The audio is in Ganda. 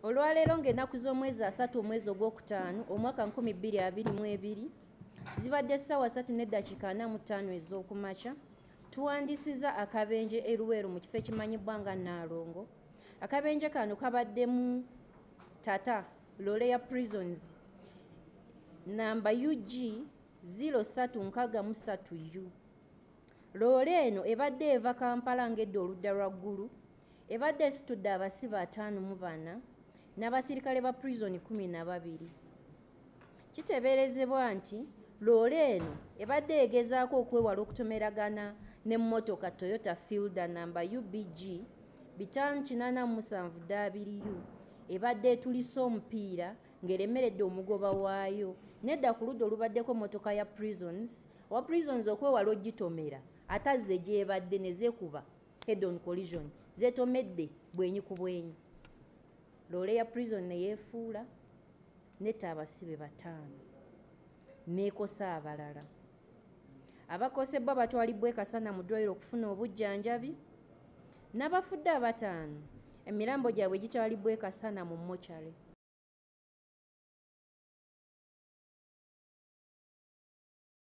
Olwaleero ng'ennaku z'omwezi 3 omwezi ogwokutaano omwaka 2022 zibadde ssaawa 3:45 ez'okumakya tuwandiisiza akabenje e Luweero mu kifo ekimanyibwa nga Nnaalongo. Akabenje kano kabaddemu Tata Lolea Prisons namba UG 0363U. Loole eno ebadde eva Kampala ng'edda oludda lwa ggulu, ebadde esitudde abasibe 54 n'abasirikale ba prison 12. Kiteeberezebwa nti loole eno ebadde egezaako okwewala okutomeragana n'emmotoka Toyota Fielder namba UBG 5872U ebadde etulisa omupiira ng'eremeredde omugoba waayo, nedda ku ludda olubaddeko mmotoka ya Prisons, owa Prisons okwewala ogitomera atazze gyebadde ne zeekuba head on collision, zeetomedde bwenyi ku bwenyi. Loole ya prison ne yeefuula netta abasibe 5 n'ekosa abalala. Abakosebbwa batwalibbwa e Kasana mu ddwaliro okufuna obujjanjabi, n'abafudde 5 emirambo gyabwe gitwalibbwa e Kasana mu mochari.